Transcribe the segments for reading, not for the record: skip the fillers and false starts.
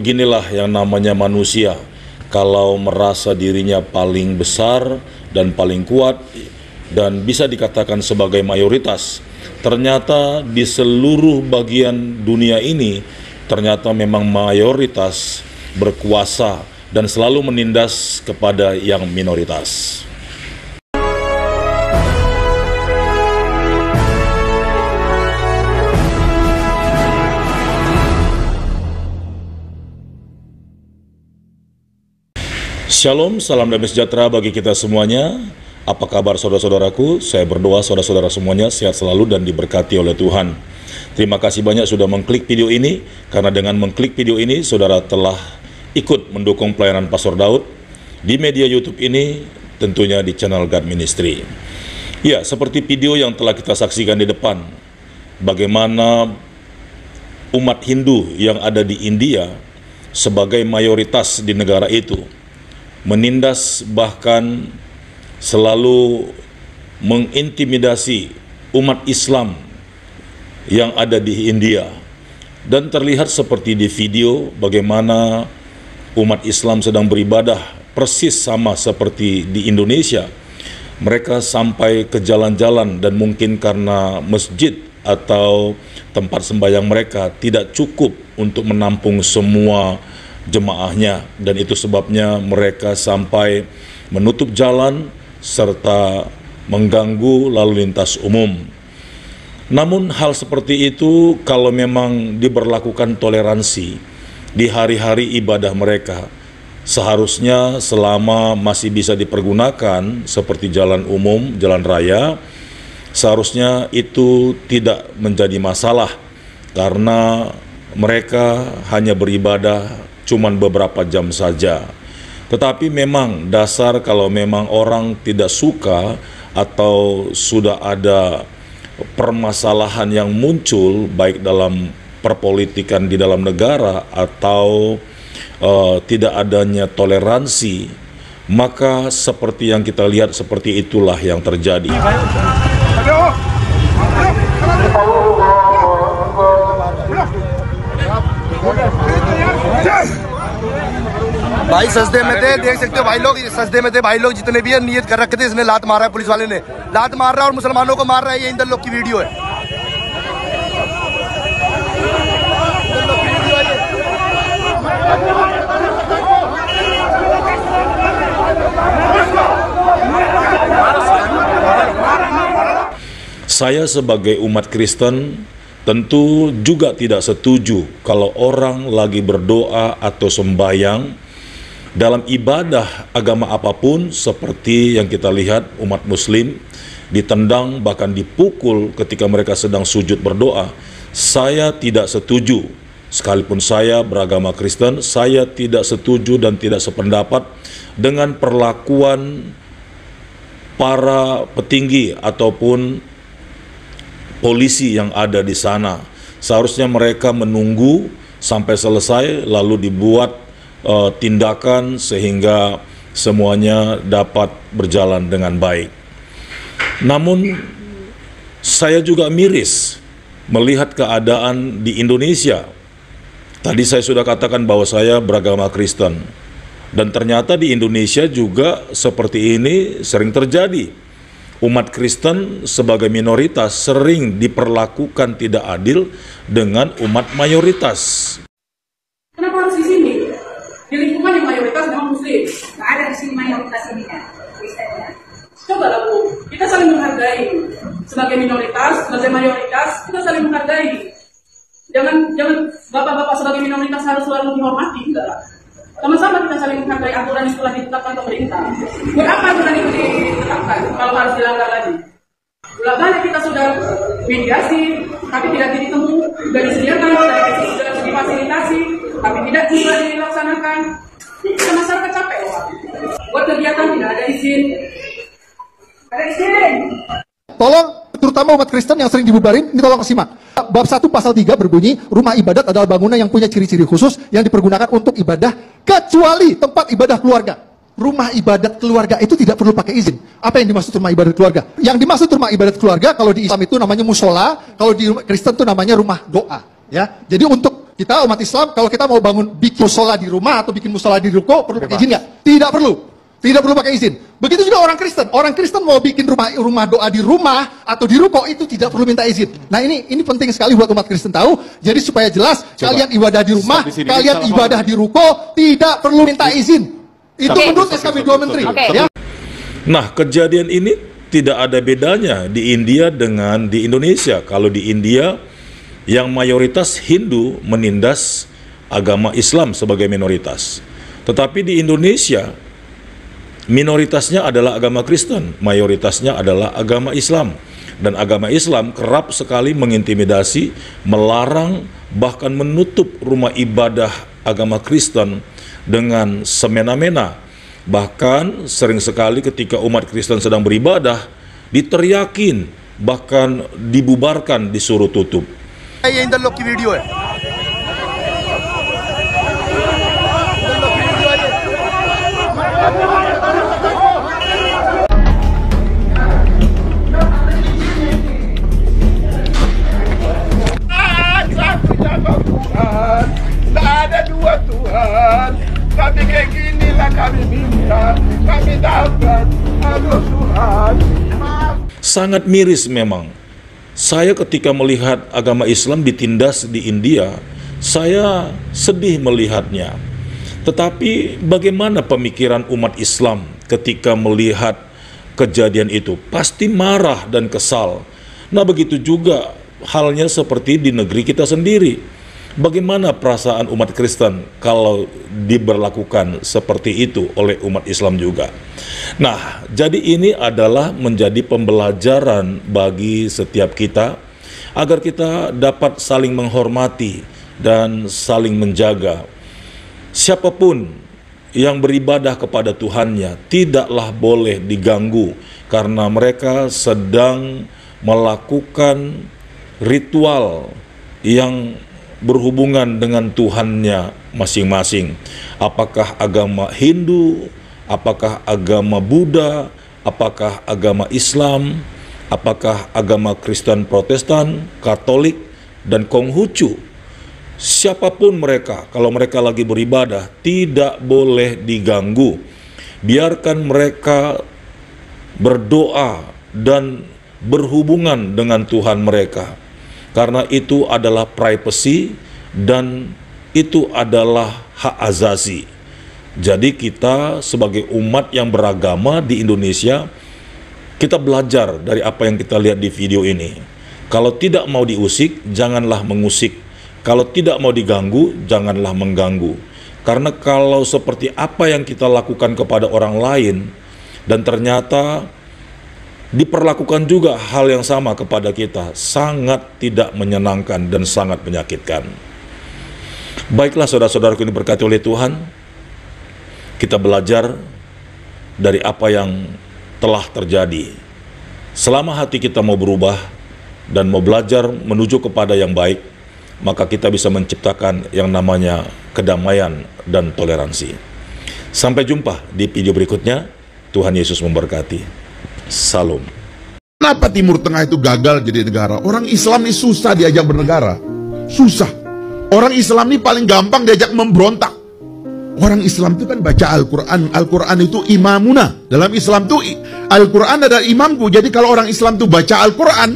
beginilah yang namanya manusia. Kalau merasa dirinya paling besar dan paling kuat dan bisa dikatakan sebagai mayoritas, ternyata di seluruh bagian dunia ini ternyata memang mayoritas berkuasa dan selalu menindas kepada yang minoritas. Shalom, salam damai sejahtera bagi kita semuanya. Apa kabar saudara-saudaraku? Saya berdoa saudara-saudara semuanya sehat selalu dan diberkati oleh Tuhan. Terima kasih banyak sudah mengklik video ini, karena dengan mengklik video ini, saudara telah ikut mendukung pelayanan Pastor Daud di media YouTube ini, tentunya di channel God Ministry. Ya, seperti video yang telah kita saksikan di depan, bagaimana umat Hindu yang ada di India sebagai mayoritas di negara itu menindas, bahkan selalu mengintimidasi umat Islam yang ada di India. Dan terlihat seperti di video bagaimana umat Islam sedang beribadah persis sama seperti di Indonesia. Mereka sampai ke jalan-jalan dan mungkin karena masjid atau tempat sembahyang mereka tidak cukup untuk menampung semua jemaahnya, dan itu sebabnya mereka sampai menutup jalan serta mengganggu lalu lintas umum. Namun hal seperti itu kalau memang diberlakukan toleransi di hari-hari ibadah mereka, seharusnya selama masih bisa dipergunakan seperti jalan umum, jalan raya, seharusnya itu tidak menjadi masalah, karena mereka hanya beribadah cuman beberapa jam saja. Tetapi memang dasar kalau memang orang tidak suka atau sudah ada permasalahan yang muncul baik dalam perpolitikan di dalam negara atau tidak adanya toleransi, maka seperti yang kita lihat seperti itulah yang terjadi. भाई सजदे में थे, देख सकते हो भाई लोग, सजदे में थे भाई लोग जितने भी है, नियत कर रखे थे, इसने लात मारा है, पुलिस वाले ने लात मार रहा है और मुसलमानों को मार रहा है। ये इंदर लोग की वीडियो है। Saya sebagai umat Kristen tentu juga tidak setuju kalau orang lagi berdoa atau sembahyang dalam ibadah agama apapun, seperti yang kita lihat umat muslim ditendang bahkan dipukul ketika mereka sedang sujud berdoa. Saya tidak setuju. Sekalipun saya beragama Kristen, saya tidak setuju dan tidak sependapat dengan perlakuan para petinggi ataupun polisi yang ada di sana. Seharusnya mereka menunggu sampai selesai lalu dibuat tindakan sehingga semuanya dapat berjalan dengan baik. Namun saya juga miris melihat keadaan di Indonesia. Tadi saya sudah katakan bahwa saya beragama Kristen, dan ternyata di Indonesia juga seperti ini sering terjadi. Umat Kristen sebagai minoritas sering diperlakukan tidak adil dengan umat mayoritas. Kenapa harus di sini? Di lingkungan yang mayoritas memang muslim. Nggak ada di sini mayoritas ini kan? Coba lah Bu, kita saling menghargai. Sebagai minoritas, sebagai mayoritas, kita saling menghargai. Jangan bapak-bapak sebagai minoritas harus selalu dihormati, enggak. Sama-sama kita saling menghargai aturan yang telah ditetapkan pemerintah. Buat apa aturan itu ditetapkan kalau harus dilanggar lagi? Bolak-balik kita sudah mediasi, tapi tidak ditemu, sudah disediakan, sudah difasilitasi, tapi tidak juga dilaksanakan. Kita masyarakat capek, Pak. Buat kegiatan tidak ada izin. Ada izin. Tolong, terutama umat Kristen yang sering dibubarin, ini tolong simak. Bab 1 pasal 3 berbunyi, rumah ibadat adalah bangunan yang punya ciri-ciri khusus yang dipergunakan untuk ibadah, kecuali tempat ibadah keluarga. Rumah ibadat keluarga itu tidak perlu pakai izin. Apa yang dimaksud rumah ibadat keluarga? Yang dimaksud rumah ibadat keluarga, kalau di Islam itu namanya musola, kalau di Kristen itu namanya rumah doa. Ya, jadi untuk Kita umat Islam, kalau kita mau bikin musola di rumah atau bikin musola di ruko, perlu pakai izin nggak? Tidak perlu. Tidak perlu pakai izin. Begitu juga orang Kristen. Orang Kristen mau bikin rumah doa di rumah atau di ruko, itu tidak perlu minta izin. Nah ini penting sekali buat umat Kristen tahu. Jadi supaya jelas, kalian ibadah di rumah, kalian ibadah di ruko, tidak perlu minta izin. Itu menurut SKB 2 Menteri. Ya. Nah, kejadian ini tidak ada bedanya di India dengan di Indonesia. Kalau di India, yang mayoritas Hindu menindas agama Islam sebagai minoritas. Tetapi di Indonesia, minoritasnya adalah agama Kristen, mayoritasnya adalah agama Islam. Dan agama Islam kerap sekali mengintimidasi, melarang, bahkan menutup rumah ibadah agama Kristen dengan semena-mena. Bahkan sering sekali ketika umat Kristen sedang beribadah, diteriakin, bahkan dibubarkan, disuruh tutup. ये इन लोग की वीडियो है। Tak ada dua Tuhan, tapi kayak ginilah kami minta, kami dapat. Aduh Tuhan. Sangat miris memang. Saya ketika melihat agama Islam ditindas di India, saya sedih melihatnya. Tetapi bagaimana pemikiran umat Islam ketika melihat kejadian itu? Pasti marah dan kesal. Nah, begitu juga halnya seperti di negeri kita sendiri. Bagaimana perasaan umat Kristen kalau diberlakukan seperti itu oleh umat Islam juga? Nah, jadi ini adalah menjadi pembelajaran bagi setiap kita agar kita dapat saling menghormati dan saling menjaga. Siapapun yang beribadah kepada Tuhannya tidaklah boleh diganggu karena mereka sedang melakukan ritual yang berhubungan dengan Tuhannya masing-masing. Apakah agama Hindu, apakah agama Buddha, apakah agama Islam, apakah agama Kristen Protestan, Katolik, dan Konghucu. Siapapun mereka, kalau mereka lagi beribadah, tidak boleh diganggu. Biarkan mereka berdoa dan berhubungan dengan Tuhan mereka. Karena itu adalah privacy dan itu adalah hak asasi. Jadi kita sebagai umat yang beragama di Indonesia, kita belajar dari apa yang kita lihat di video ini. Kalau tidak mau diusik, janganlah mengusik. Kalau tidak mau diganggu, janganlah mengganggu. Karena kalau seperti apa yang kita lakukan kepada orang lain, dan ternyata diperlakukan juga hal yang sama kepada kita, sangat tidak menyenangkan dan sangat menyakitkan. Baiklah saudara-saudaraku ini berkati oleh Tuhan, kita belajar dari apa yang telah terjadi. Selama hati kita mau berubah dan mau belajar menuju kepada yang baik, maka kita bisa menciptakan yang namanya kedamaian dan toleransi. Sampai jumpa di video berikutnya. Tuhan Yesus memberkati. Salam. Kenapa Timur Tengah itu gagal jadi negara? Orang Islam ini susah diajak bernegara. Susah. Orang Islam ini paling gampang diajak memberontak. Orang Islam itu kan baca Al-Quran. Al-Quran itu imamuna. Dalam Islam itu Al-Quran adalah imamku. Jadi kalau orang Islam itu baca Al-Quran,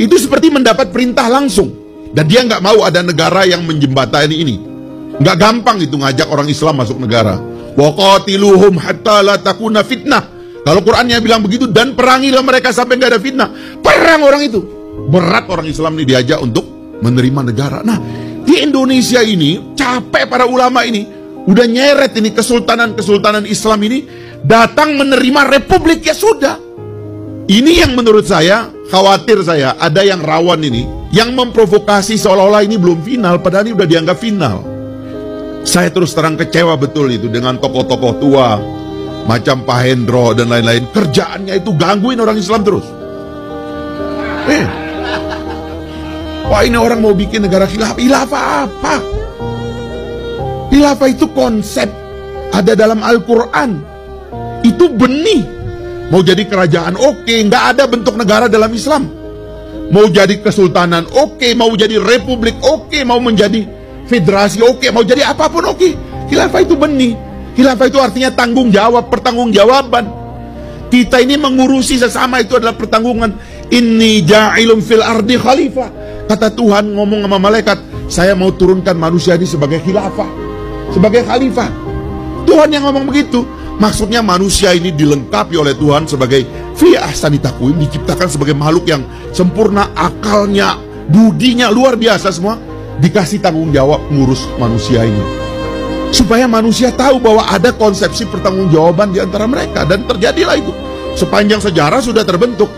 itu seperti mendapat perintah langsung. Dan dia nggak mau ada negara yang menjembatani ini. Nggak gampang itu ngajak orang Islam masuk negara. Wa qatiluhum hatta la takuna fitnah. Kalau Qurannya bilang begitu, dan perangilah mereka sampai nggak ada fitnah. Perang orang itu. Berat orang Islam ini diajak untuk menerima negara. Nah, di Indonesia ini, capek para ulama ini, udah nyeret ini kesultanan Islam ini, datang menerima republik, ya sudah. Ini yang menurut saya, khawatir saya, ada yang rawan ini, yang memprovokasi seolah-olah ini belum final, padahal ini udah dianggap final. Saya terus terang kecewa betul itu dengan tokoh-tokoh tua, macam Pak Hendro dan lain-lain. Kerjaannya itu gangguin orang Islam terus. Wah, ini orang mau bikin negara khilafah. Khilafah apa? Khilafah itu konsep ada dalam Al-Quran. Itu benih. Mau jadi kerajaan, oke. Nggak ada bentuk negara dalam Islam. Mau jadi kesultanan, oke. Mau jadi republik, oke. Mau menjadi federasi oke, mau jadi apapun oke. Khilafah itu benih. Khilafah itu artinya tanggung jawab, pertanggungjawaban. Kita ini mengurusi sesama itu adalah pertanggungan. Inni ja'ilun fil ardi khalifah. Kata Tuhan ngomong sama malaikat, saya mau turunkan manusia ini sebagai khilafah, sebagai khalifah. Tuhan yang ngomong begitu. Maksudnya manusia ini dilengkapi oleh Tuhan sebagai fi ahsani taqwim, diciptakan sebagai makhluk yang sempurna, akalnya, budinya luar biasa semua. Dikasih tanggung jawab ngurus manusia ini. Supaya manusia tahu bahwa ada konsepsi pertanggungjawaban di antara mereka. Dan terjadilah itu. Sepanjang sejarah sudah terbentuk.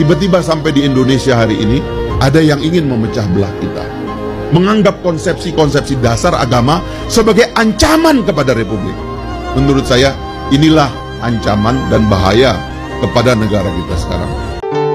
Tiba-tiba sampai di Indonesia hari ini, ada yang ingin memecah belah kita. Menganggap konsepsi-konsepsi dasar agama sebagai ancaman kepada Republik. Menurut saya, inilah ancaman dan bahaya kepada negara kita sekarang.